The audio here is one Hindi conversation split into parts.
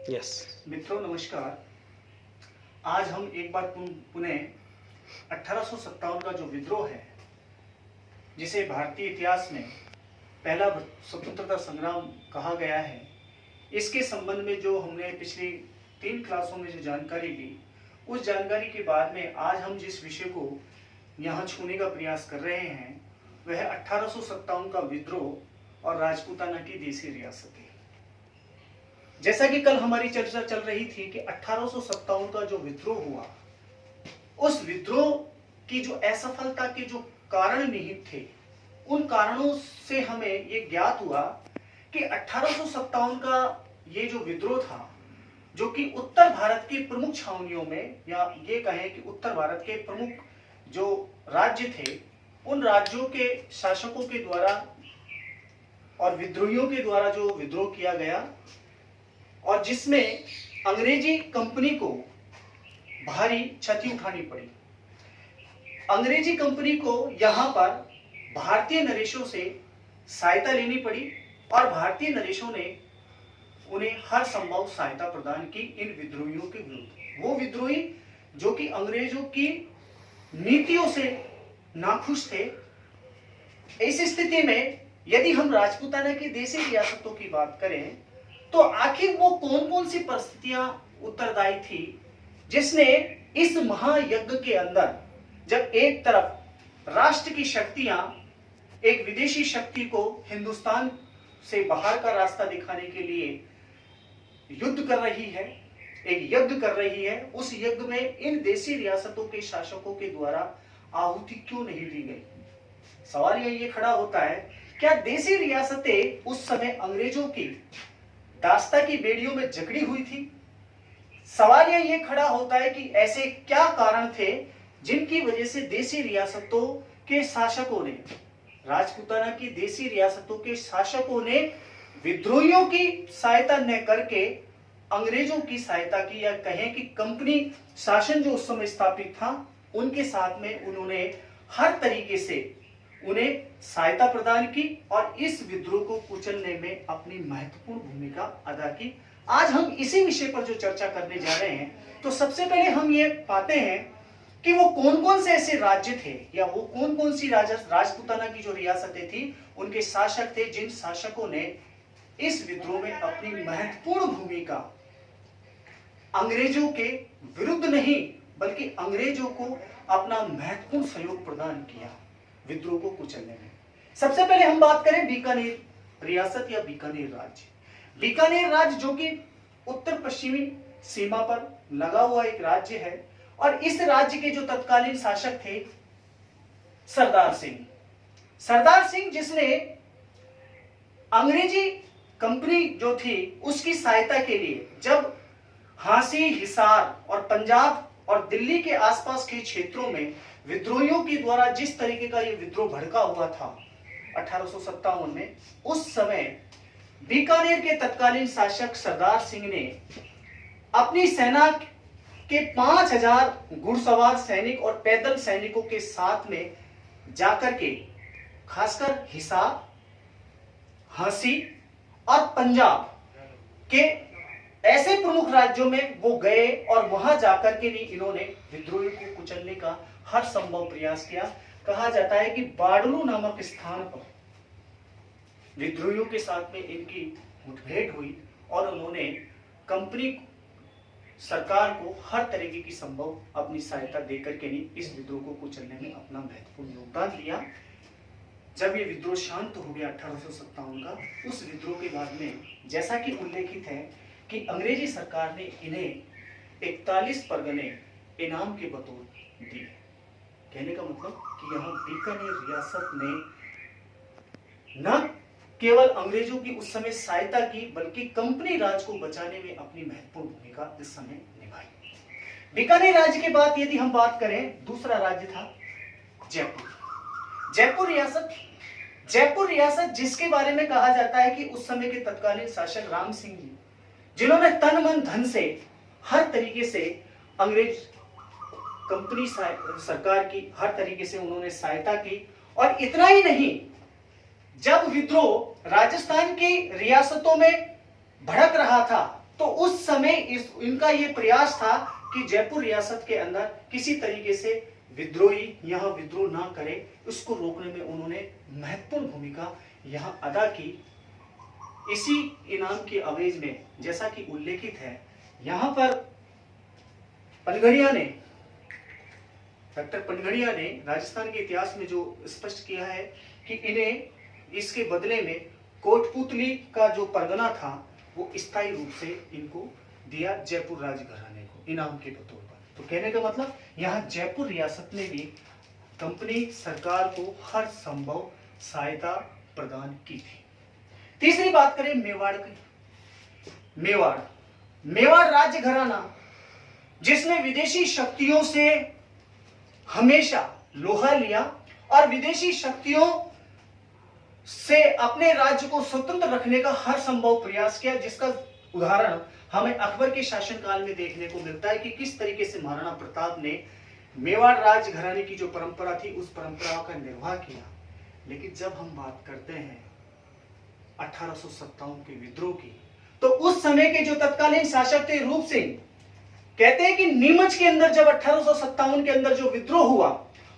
यस। मित्रों नमस्कार। आज हम एक बार पुनः 1857 का जो विद्रोह है, जिसे भारतीय इतिहास में पहला स्वतंत्रता संग्राम कहा गया है, इसके संबंध में जो हमने पिछली 3 क्लासों में जो जानकारी ली, उस जानकारी के बाद में आज हम जिस विषय को यहाँ छूने का प्रयास कर रहे हैं वह 1857 का विद्रोह और राजपूताना की देसी रियासतें। जैसा कि कल हमारी चर्चा चल रही थी कि 1857 का जो विद्रोह हुआ, उस विद्रोह की जो असफलता के जो कारण निहित थे, उन कारणों से हमें ये ज्ञात हुआ कि 1857 का ये जो विद्रोह था, जो कि उत्तर भारत की प्रमुख छावनियों में, या ये कहें कि उत्तर भारत के प्रमुख जो राज्य थे, उन राज्यों के शासकों के द्वारा और विद्रोहियों के द्वारा जो विद्रोह किया गया, और जिसमें अंग्रेजी कंपनी को भारी क्षति उठानी पड़ी। अंग्रेजी कंपनी को यहां पर भारतीय नरेशों से सहायता लेनी पड़ी और भारतीय नरेशों ने उन्हें हर संभव सहायता प्रदान की इन विद्रोहियों के विरुद्ध। वो विद्रोही जो कि अंग्रेजों की नीतियों से नाखुश थे। इस स्थिति में यदि हम राजपूताना की देसी रियासतों की बात करें तो आखिर वो कौन कौन सी परिस्थितियां उत्तरदायी थी जिसने इस महायज्ञ के अंदर, जब एक तरफ राष्ट्र की शक्तियां एक विदेशी शक्ति को हिंदुस्तान से बाहर का रास्ता दिखाने के लिए युद्ध कर रही है, एक यज्ञ कर रही है, उस यज्ञ में इन देसी रियासतों के शासकों के द्वारा आहुति क्यों नहीं दी गई? सवाल ये खड़ा होता है, क्या देसी रियासतें उस समय अंग्रेजों की दास्ता की बेड़ियों में जकड़ी हुई थी? सवाल ये खड़ा होता है कि ऐसे क्या कारण थे जिनकी वजह से देसी रियासतों के शासकों ने, राजपूताना की देसी रियासतों के शासकों ने विद्रोहियों की सहायता न करके अंग्रेजों की सहायता की, या कहें कि कंपनी शासन जो उस समय स्थापित था उनके साथ में उन्होंने हर तरीके से उन्हें सहायता प्रदान की और इस विद्रोह को कुचलने में अपनी महत्वपूर्ण भूमिका अदा की। आज हम इसी विषय पर जो चर्चा करने जा रहे हैं, तो सबसे पहले हम ये पाते हैं कि वो कौन कौन से ऐसे राज्य थे, या वो कौन कौन सी राजपूताना की जो रियासतें थी, उनके शासक थे जिन शासकों ने इस विद्रोह में अपनी महत्वपूर्ण भूमिका अंग्रेजों के विरुद्ध नहीं बल्कि अंग्रेजों को अपना महत्वपूर्ण सहयोग प्रदान किया विद्रोह को कुचलने में। सबसे पहले हम बात करें बीकानेर रियासत या बीकानेर राज्य। बीकानेर राज्य जो कि उत्तर पश्चिमी सीमा पर लगा हुआ एक राज्य है, और इस राज्य के जो तत्कालीन शासक थे सरदार सिंह। सरदार सिंह जिसने अंग्रेजी कंपनी जो थी उसकी सहायता के लिए, जब झांसी, हिसार और पंजाब और दिल्ली के आसपास के क्षेत्रों में विद्रोहियों के द्वारा जिस तरीके का ये विद्रोह भड़का हुआ था 1857 में, उस समय बीकानेर के तत्कालीन शासक सरदार सिंह ने अपनी सेना के 5000 घुड़सवार सैनिक और पैदल सैनिकों के साथ में जाकर के खासकर हिसार, झांसी और पंजाब के ऐसे प्रमुख राज्यों में वो गए और वहां जाकर के भी इन्होंने विद्रोहियों को कुचलने का हर संभव प्रयास किया। कहा जाता है कि बाडलू नामक स्थान पर विद्रोहियों के साथ में इनकी मुठभेड़ हुई और उन्होंने कंपनी सरकार को हर तरीके की संभव अपनी सहायता देकर के नहीं इस विद्रोह को कुचलने में अपना महत्वपूर्ण योगदान दिया। जब ये विद्रोह शांत हो गया 1857 का, उस विद्रोह के बाद में जैसा कि उल्लेखित है कि अंग्रेजी सरकार ने इन्हें 41 परगने इनाम के बतौर दिए। कहने का मतलब कि यहाँ बीकानेर रियासत ने न केवल अंग्रेजों की उस समय सहायता की बल्कि कंपनी राज को बचाने में अपनी महत्वपूर्ण भूमिका इस समय निभाई। बीकानेर राज्य के बाद यदि हम बात करें, दूसरा राज्य था जयपुर। जयपुर रियासत जिसके बारे में कहा जाता है कि उस समय के तत्कालीन शासक राम सिंह जी, जिन्होंने तन मन धन से हर तरीके से अंग्रेज कंपनी सरकार की हर तरीके से उन्होंने सहायता की। और इतना ही नहीं, जब विद्रोह राजस्थान की रियासतों में भड़क रहा था तो उस समय इनका ये प्रयास था कि जयपुर रियासत के अंदर किसी तरीके से विद्रोही यहाँ विद्रोह ना करे, उसको रोकने में उन्होंने महत्वपूर्ण भूमिका यहाँ अदा की। इसी इनाम के अवेज में जैसा कि उल्लेखित है, यहाँ पर डॉक्टर पनघड़िया ने राजस्थान के इतिहास में जो स्पष्ट किया है कि इन्हें इसके बदले में कोटपुतली का जो परगना था वो स्थायी रूप से इनको दिया जयपुर राजघराने को इनाम के तौर पर। तो कहने का मतलब यहाँ जयपुर रियासत ने भी कंपनी सरकार को हर संभव सहायता प्रदान की थी। तीसरी बात करें मेवाड़ की। मेवाड़ राज्य घराना जिसने विदेशी शक्तियों से हमेशा लोहा लिया और विदेशी शक्तियों से अपने राज्य को स्वतंत्र रखने का हर संभव प्रयास किया, जिसका उदाहरण हमें अकबर के शासनकाल में देखने को मिलता है कि किस तरीके से महाराणा प्रताप ने मेवाड़ राज घराने की जो परंपरा थी उस परंपरा का निर्वाह किया। लेकिन जब हम बात करते हैं 1857 के विद्रोह की, तो उस समय के जो तत्कालीन शासक थे रूप सिंह, कहते हैं कि नीमच के अंदर जब 1857 के अंदर जो विद्रोह हुआ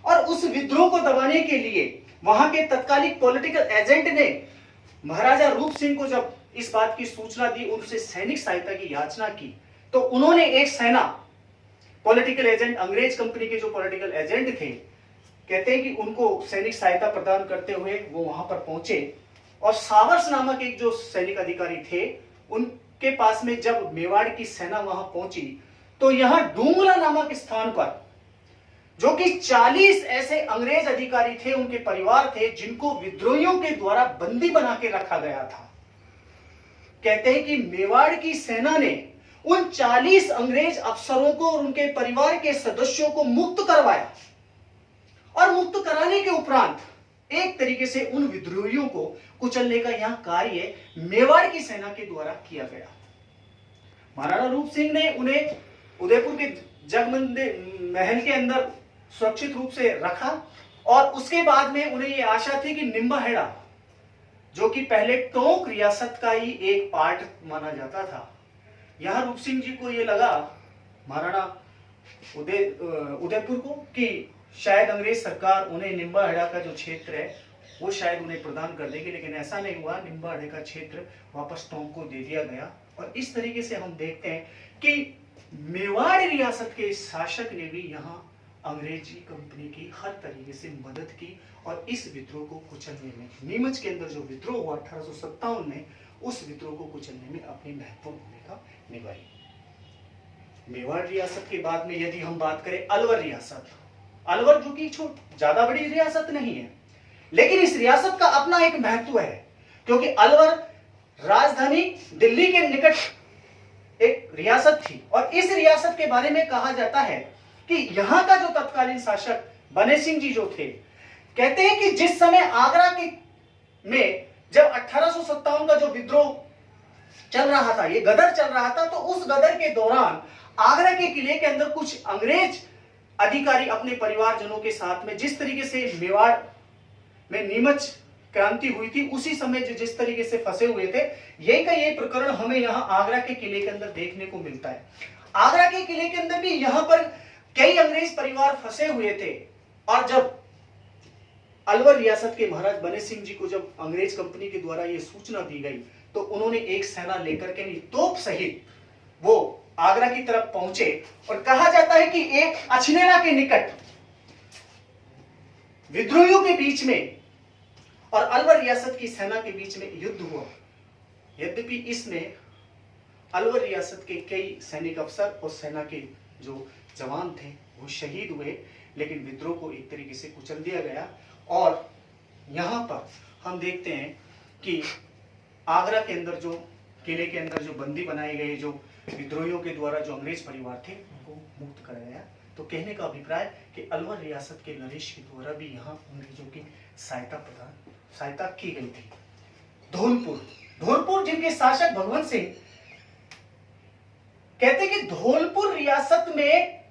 और उस विद्रोह को दबाने के लिए वहां के तत्कालीन पॉलिटिकल एजेंट ने महाराजा रूप सिंह को जब इस बात की सूचना दी, उनसे सैनिक सहायता की याचना की, तो उन्होंने एक सेना पॉलिटिकल एजेंट, अंग्रेज कंपनी के जो पॉलिटिकल एजेंट थे, कहते हैं कि उनको सैनिक सहायता प्रदान करते हुए वो वहां पर पहुंचे और सावर्स नामक एक जो सैनिक अधिकारी थे उनके पास में जब मेवाड़ की सेना वहां पहुंची तो यहां डूंगला नामक स्थान पर जो कि 40 ऐसे अंग्रेज अधिकारी थे, उनके परिवार थे, जिनको विद्रोहियों के द्वारा बंदी बना के रखा गया था। कहते हैं कि मेवाड़ की सेना ने उन 40 अंग्रेज अफसरों को और उनके परिवार के सदस्यों को मुक्त करवाया और मुक्त कराने के उपरांत एक तरीके से उन विद्रोहियों को कुचलने का यहां कार्य मेवाड़ की सेना के द्वारा किया गया। महाराणा रूप सिंह ने उन्हें उदयपुर के जगमंदिर महल के अंदर सुरक्षित रूप से रखा और उसके बाद में उन्हें यह आशा थी कि निम्बाहेड़ा, जो कि पहले टोंक रियासत का ही एक पार्ट माना जाता था, यहां रूप सिंह जी को यह लगा महाराणा उदयपुर को कि शायद अंग्रेज सरकार उन्हें निम्बाहेड़ा का जो क्षेत्र है वो शायद उन्हें प्रदान कर देगी, लेकिन ऐसा नहीं हुआ। निम्बाहेड़ा का क्षेत्र वापस टोंक को दे दिया गया और इस तरीके से हम देखते हैं कि मेवाड़ रियासत के शासक ने भी यहाँ अंग्रेजी कंपनी की हर तरीके से मदद की और इस विद्रोह को कुचलने में, नीमच के अंदर जो विद्रोह हुआ 1857 में, उस विद्रोह को कुचलने में अपनी महत्वपूर्ण भूमिका निभाई। मेवाड़ रियासत के बाद में यदि हम बात करें अलवर रियासत, अलवर जो कि ज्यादा बड़ी रियासत नहीं है, लेकिन इस रियासत का अपना एक महत्व है, क्योंकि अलवर राजधानी दिल्ली के निकट एक रियासत थी और इस रियासत के बारे में कहा जाता है कि यहां का जो तत्कालीन शासक बने सिंह जी जो थे, कहते हैं कि जिस समय आगरा के में जब 1857 का जो विद्रोह चल रहा था, ये गदर चल रहा था, तो उस गदर के दौरान आगरा के किले के अंदर कुछ अंग्रेज अधिकारी अपने परिवारजनों के साथ में जिस तरीके से मेवाड़ में नीमच क्रांति हुई थी उसी समय जिस तरीके से फंसे हुए थे, यही का ये प्रकरण हमें यहाँ आगरा के किले के अंदर देखने को मिलता है। आगरा के किले के अंदर भी यहाँ पर कई अंग्रेज परिवार फंसे हुए थे और जब अलवर रियासत के महाराज बने सिंह जी को जब अंग्रेज कंपनी के द्वारा ये सूचना दी गई तो उन्होंने एक सेना लेकर के तोप सहित वो आगरा की तरफ पहुंचे और कहा जाता है कि एक अछनेरा के निकट विद्रोहियों के बीच में और अलवर रियासत की सेना के बीच में युद्ध हुआ। यद्यपि इसमें अलवर रियासत के कई सैनिक अफसर और सेना के जो जवान थे वो शहीद हुए, लेकिन विद्रोह को एक तरीके से कुचल दिया गया। और यहाँ पर हम देखते हैं कि आगरा के अंदर जो किले के अंदर जो बंदी बनाए गए, जो विद्रोहियों के द्वारा जो अंग्रेज परिवार थे उनको मुक्त कराया गया। तो कहने का अभिप्राय कि अलवर रियासत के नरेश के द्वारा भी यहाँ अंग्रेजों की सहायता की गई थी। धौलपुर जिनके शासक भगवंत सिंह, कहते कि धौलपुर रियासत में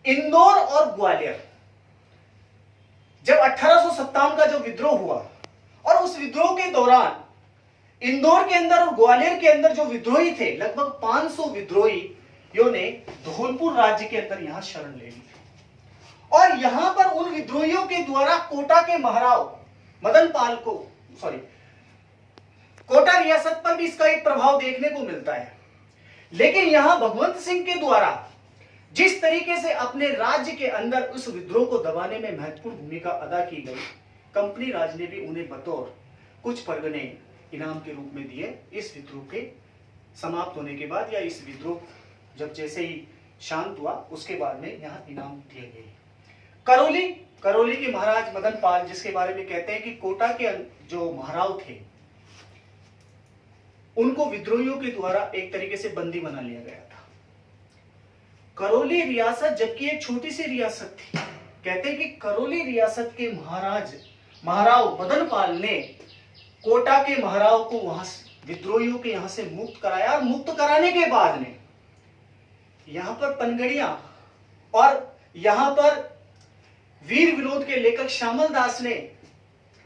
इंदौर और ग्वालियर जब 1857 का जो विद्रोह हुआ और उस विद्रोह के दौरान इंदौर के अंदर और ग्वालियर के अंदर जो विद्रोही थे, लगभग 500 विद्रोहियों ने धौलपुर राज्य के अंदर यहां शरण ले ली और यहां पर उन विद्रोहियों के द्वारा कोटा के महाराव मदन पाल को कोटा रियासत पर भी इसका एक प्रभाव देखने को मिलता है। लेकिन यहां भगवंत सिंह के द्वारा जिस तरीके से अपने राज्य के अंदर उस विद्रोह को दबाने में महत्वपूर्ण भूमिका अदा की गई, कंपनी राज ने भी उन्हें बतौर कुछ परगने इनाम के रूप में दिए इस विद्रोह के समाप्त होने के बाद, या इस विद्रोह जब जैसे ही शांत हुआ उसके बाद में यहां इनाम दिए गए। करौली के महाराज मदन पाल, जिसके बारे में कहते हैं कि कोटा के जो महाराव थे उनको विद्रोहियों के द्वारा एक तरीके से बंदी बना लिया गया था। करौली रियासत जबकि एक छोटी सी रियासत थी, कहते हैं कि करौली रियासत के महाराव मदन पाल ने कोटा के महाराव को वहां विद्रोहियों के यहां से मुक्त कराया और मुक्त कराने के बाद में यहां पर पनगड़ियां और यहां पर वीर विनोद के लेखक श्यामल दास ने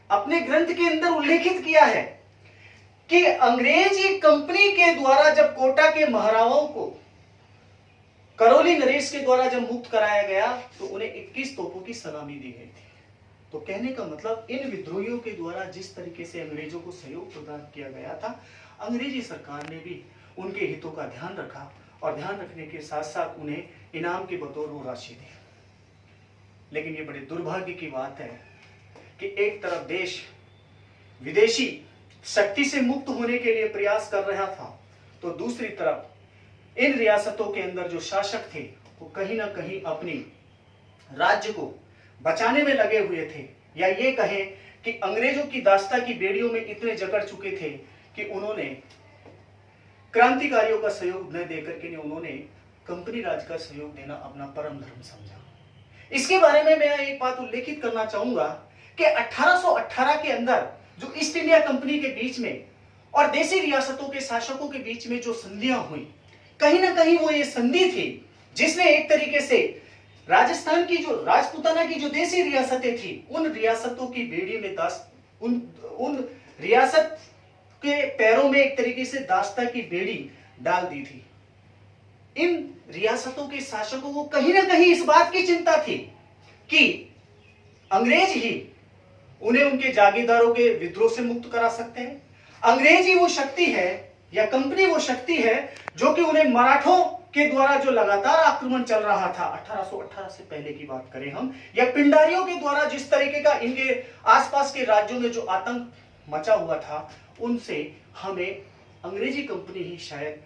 अपने ग्रंथ के अंदर उल्लेखित किया है कि अंग्रेजी कंपनी के द्वारा जब कोटा के महारावों को करौली नरेश के द्वारा जब मुक्त कराया गया तो उन्हें 21 तोपों की सलामी दी गई थी। तो कहने का मतलब इन विद्रोहियों के द्वारा जिस तरीके से अंग्रेजों को सहयोग प्रदान किया गया था, अंग्रेजी सरकार ने भी उनके हितों का ध्यान रखा और ध्यान रखने के साथ साथ उन्हें इनाम के बतौर वो राशि दी। लेकिन ये बड़े दुर्भाग्य की बात है कि एक तरफ देश विदेशी शक्ति से मुक्त होने के लिए प्रयास कर रहा था, तो दूसरी तरफ इन रियासतों के अंदर जो शासक थे वो कहीं ना कहीं अपनी राज्य को बचाने में लगे हुए थे, या ये कहें कि अंग्रेजों की दास्ता की बेड़ियों में इतने जकड़ चुके थे कि उन्होंने क्रांतिकारियों का सहयोग न देकर के उन्होंने कंपनी राज का सहयोग देना अपना परम धर्म समझा। इसके बारे में मैं एक बात उल्लेखित करना चाहूंगा कि 1818 के अंदर जो ईस्ट इंडिया कंपनी के बीच में और देसी रियासतों के शासकों के बीच में जो संधियां हुई, कहीं ना कहीं वो ये संधि थी जिसने एक तरीके से राजस्थान की जो राजपूताना की जो देसी रियासतें थी उन रियासतों की बेड़ी में उन रियासत के पैरों में एक तरीके से दास्ता की बेड़ी डाल दी थी। इन रियासतों के शासकों को कहीं ना कहीं इस बात की चिंता थी कि अंग्रेज ही उन्हें उनके जागीरदारों के विद्रोह से मुक्त करा सकते हैं, अंग्रेज ही वो शक्ति है या कंपनी वो शक्ति है जो कि उन्हें मराठों के द्वारा जो लगातार आक्रमण चल रहा था 1818 से पहले की बात करें हम, या पिंडारियों के द्वारा जिस तरीके का इनके आसपास के राज्यों में जो आतंक मचा हुआ था, उनसे हमें अंग्रेजी कंपनी ही शायद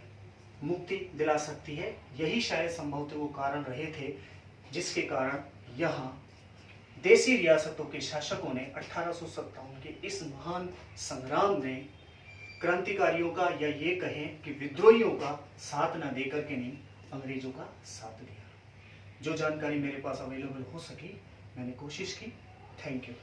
मुक्ति दिला सकती है। यही शायद संभवतः वो कारण रहे थे जिसके कारण यहाँ देसी रियासतों के शासकों ने 1857 के इस महान संग्राम में क्रांतिकारियों का या ये कहें कि विद्रोहियों का साथ ना देकर के नहीं अंग्रेजों का साथ दिया। जो जानकारी मेरे पास अवेलेबल हो सकी मैंने कोशिश की। Thank you.